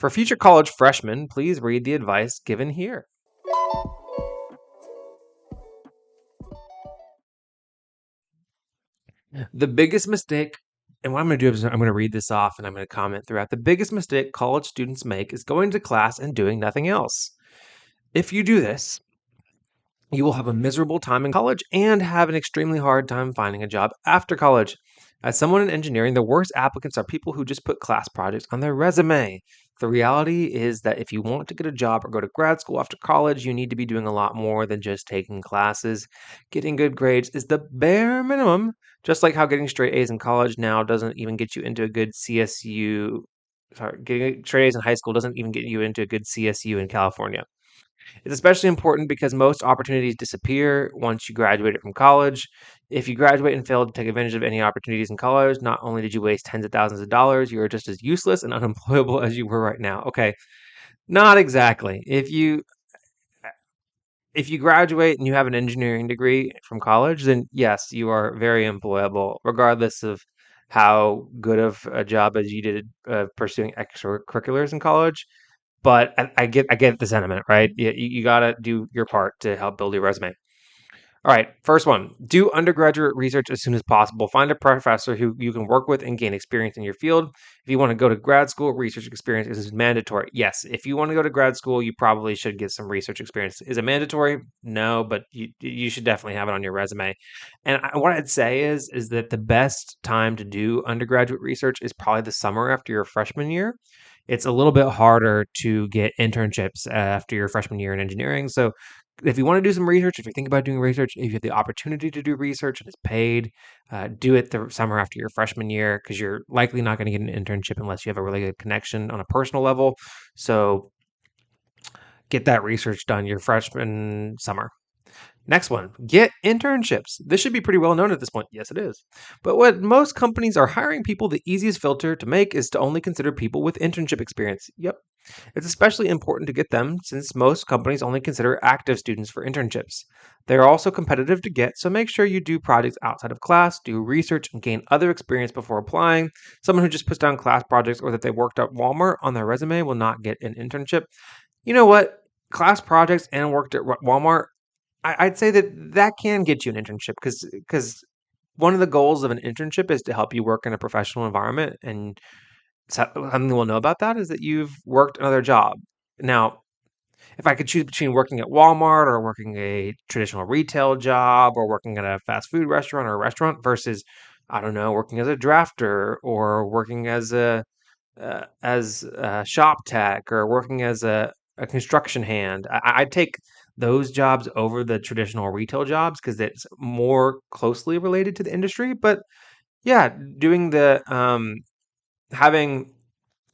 For future college freshmen, please read the advice given here. The biggest mistake, and what I'm going to do is I'm going to read this off and I'm going to comment throughout. The biggest mistake college students make is going to class and doing nothing else. If you do this, you will have a miserable time in college and have an extremely hard time finding a job after college. As someone in engineering, the worst applicants are people who just put class projects on their resume. The reality is that if you want to get a job or go to grad school after college, you need to be doing a lot more than just taking classes. Getting good grades is the bare minimum, just like how getting straight A's in college now doesn't even get you into a good CSU. Sorry, getting straight A's in high school doesn't even get you into a good CSU in California. It's especially important because most opportunities disappear once you graduate from college. If you graduate and fail to take advantage of any opportunities in college, not only did you waste tens of thousands of dollars, you are just as useless and unemployable as you were right now. Okay, not exactly. If you graduate and you have an engineering degree from college, then yes, you are very employable, regardless of how good of a job as you did pursuing extracurriculars in college. But I get the sentiment, right? You got to do your part to help build your resume. All right, first one, do undergraduate research as soon as possible. Find a professor who you can work with and gain experience in your field. If you want to go to grad school, research experience is mandatory. Yes, if you want to go to grad school, you probably should get some research experience. Is it mandatory? No, but you should definitely have it on your resume. And what I'd say is that the best time to do undergraduate research is probably the summer after your freshman year. It's a little bit harder to get internships after your freshman year in engineering. So if you want to do some research, if you think about doing research, if you have the opportunity to do research and it's paid, do it the summer after your freshman year because you're likely not going to get an internship unless you have a really good connection on a personal level. So get that research done your freshman summer. Next one, get internships. This should be pretty well known at this point. Yes, it is. But what most companies are hiring people, the easiest filter to make is to only consider people with internship experience. Yep. It's especially important to get them since most companies only consider active students for internships. They are also competitive to get, so make sure you do projects outside of class, do research, and gain other experience before applying. Someone who just puts down class projects or that they worked at Walmart on their resume will not get an internship. You know what? Class projects and worked at Walmart, I'd say that can get you an internship because one of the goals of an internship is to help you work in a professional environment, and something we'll know about that is that you've worked another job. Now, if I could choose between working at Walmart or working a traditional retail job or working at a fast food restaurant or a restaurant versus, I don't know, working as a drafter or working as a shop tech or working as a construction hand, I'd take those jobs over the traditional retail jobs because it's more closely related to the industry. But yeah, doing the having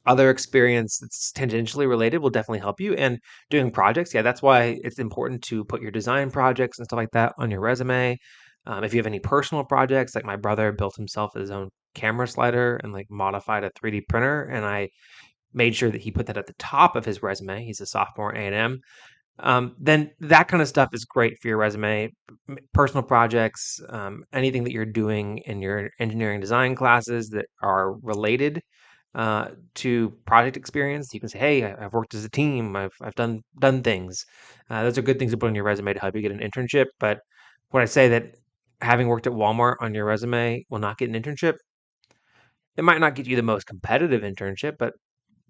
other experience that's tangentially related will definitely help you. And doing projects, yeah, that's why it's important to put your design projects and stuff like that on your resume. If you have any personal projects, like my brother built himself his own camera slider and like modified a 3D printer, and I made sure that he put that at the top of his resume. He's a sophomore at A&M. Then that kind of stuff is great for your resume. Personal projects, anything that you're doing in your engineering design classes that are related to project experience. You can say, "Hey, I've worked as a team. I've done things." Those are good things to put on your resume to help you get an internship. But when I say that having worked at Walmart on your resume will not get an internship, it might not get you the most competitive internship, but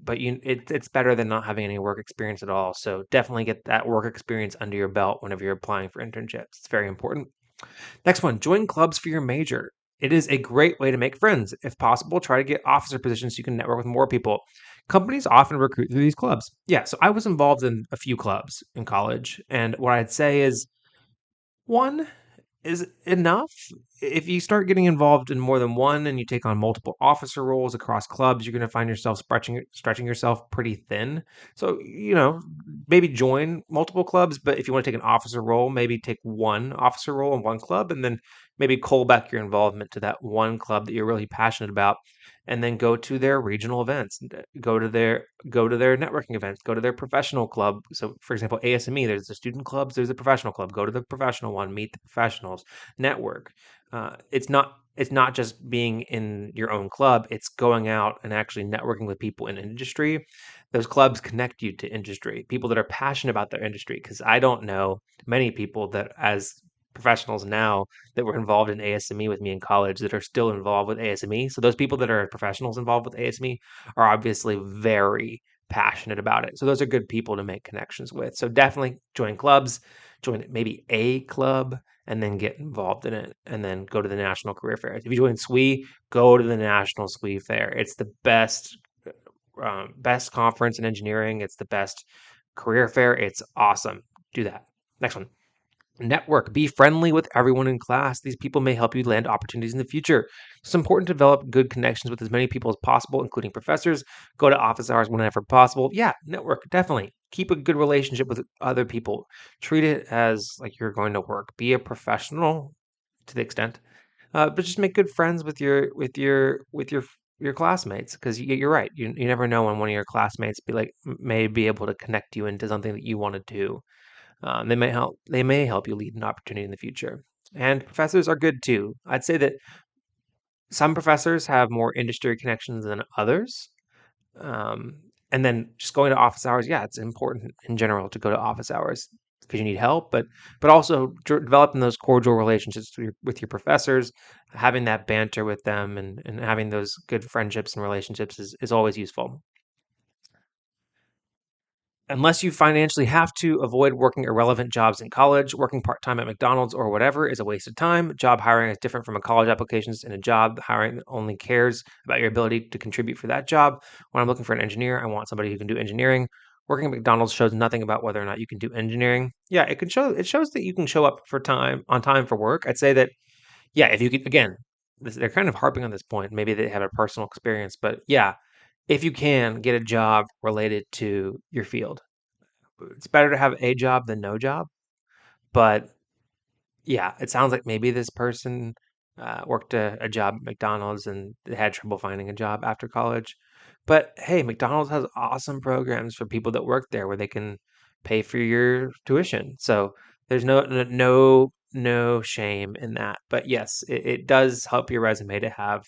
it's better than not having any work experience at all. So definitely get that work experience under your belt whenever you're applying for internships. It's very important. Next one, join clubs for your major. It is a great way to make friends. If possible, try to get officer positions so you can network with more people. Companies often recruit through these clubs. Yeah, so I was involved in a few clubs in college, and what I'd say is one is enough. If you start getting involved in more than one and you take on multiple officer roles across clubs, you're going to find yourself stretching yourself pretty thin. So, maybe join multiple clubs, but if you want to take an officer role, maybe take one officer role in one club and then maybe cull back your involvement to that one club that you're really passionate about and then go to their regional events, go to their networking events, go to their professional club. So for example, ASME, there's the student clubs, there's a professional club. Go to the professional one, meet the professionals, network. It's not just being in your own club, it's going out and actually networking with people in industry. those clubs connect you to industry, people that are passionate about their industry. Because I don't know many people that, as professionals now, that were involved in ASME with me in college that are still involved with ASME. So those people that are professionals involved with ASME are obviously very passionate about it. So those are good people to make connections with. So definitely join clubs, join maybe a club, and then get involved in it, and then go to the national career fairs. If you join SWE, go to the national SWE fair. It's the best conference in engineering. It's the best career fair. It's awesome. Do that. Next one. Network. Be friendly with everyone in class. These people may help you land opportunities in the future. It's important to develop good connections with as many people as possible, including professors. Go to office hours whenever possible. Yeah, network, definitely. Keep a good relationship with other people. Treat it as like you're going to work. Be a professional to the extent, but just make good friends with your classmates, because you're right. You never know when one of your classmates may be able to connect you into something that you want to do. They may help you lead an opportunity in the future. And professors are good too. I'd say that some professors have more industry connections than others. Um, and then just going to office hours, yeah, it's important in general to go to office hours because you need help, but also developing those cordial relationships with your professors, having that banter with them, and having those good friendships and relationships is always useful. Unless you financially have to, avoid working irrelevant jobs in college. Working part time at McDonald's or whatever is a waste of time. Job hiring is different from a college applications, and a job hiring only cares about your ability to contribute for that job. When I'm looking for an engineer, I want somebody who can do engineering. Working at McDonald's shows nothing about whether or not you can do engineering. Yeah, it shows that you can show up on time for work. I'd say that, yeah, if you could, again, they're kind of harping on this point. Maybe they have a personal experience, but yeah, if you can get a job related to your field, it's better to have a job than no job. But yeah, it sounds like maybe this person worked a job at McDonald's and they had trouble finding a job after college. But hey, McDonald's has awesome programs for people that work there where they can pay for your tuition. So there's no shame in that. But yes, it does help your resume to have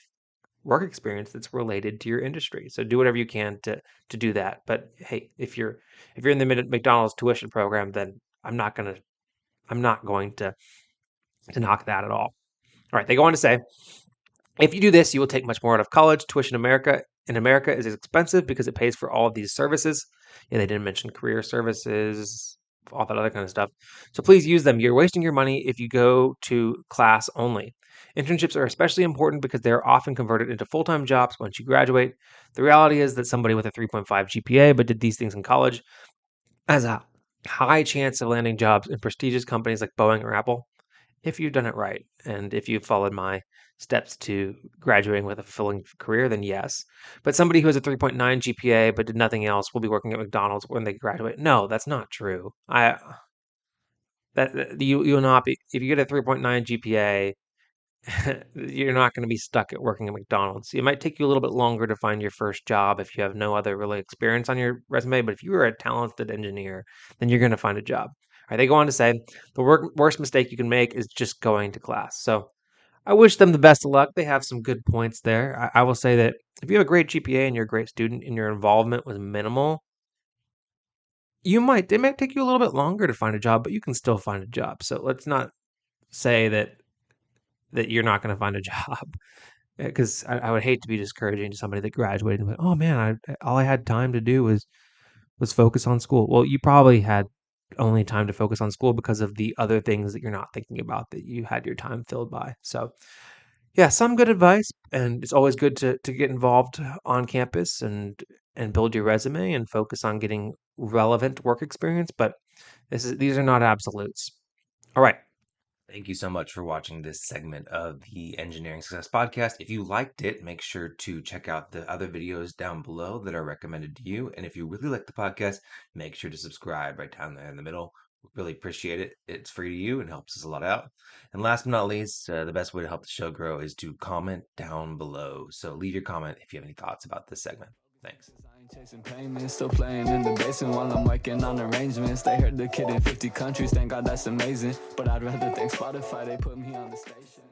work experience that's related to your industry. So do whatever you can to do that. But hey, if you're in the McDonald's tuition program, then I'm not going to knock that at all. All right, they go on to say, if you do this, you will take much more out of college. Tuition in America is expensive because it pays for all of these services. Yeah, they didn't mention career services, all that other kind of stuff. So please use them. You're wasting your money if you go to class only. Internships are especially important because they are often converted into full-time jobs once you graduate. The reality is that somebody with a 3.5 GPA but did these things in college has a high chance of landing jobs in prestigious companies like Boeing or Apple, if you've done it right. And if you've followed my steps to graduating with a fulfilling career, then yes. But somebody who has a 3.9 GPA but did nothing else will be working at McDonald's when they graduate. No, that's not true. You'll not be, if you get a 3.9 GPA, you're not going to be stuck at working at McDonald's. It might take you a little bit longer to find your first job if you have no other really experience on your resume, but if you are a talented engineer, then you're going to find a job. All right, they go on to say the worst mistake you can make is just going to class. So I wish them the best of luck. They have some good points there. I will say that if you have a great GPA and you're a great student and your involvement was minimal, it might take you a little bit longer to find a job, but you can still find a job. So let's not say that you're not going to find a job, because I would hate to be discouraging to somebody that graduated and went, oh man, all I had time to do was focus on school. Well, you probably had only time to focus on school because of the other things that you're not thinking about that you had your time filled by. So yeah, some good advice, and it's always good to get involved on campus and build your resume and focus on getting relevant work experience. But these are not absolutes. All right. Thank you so much for watching this segment of the Engineering Success Podcast. If you liked it, make sure to check out the other videos down below that are recommended to you. And if you really like the podcast, make sure to subscribe right down there in the middle. Really appreciate it. It's free to you and helps us a lot out. And last but not least, the best way to help the show grow is to comment down below. So leave your comment if you have any thoughts about this segment. Thanks. I ain't chasing payments, still playing in the basement while I'm working on arrangements. They heard the kid in 50 countries, thank God that's amazing. But I'd rather thank Spotify, they put me on the station.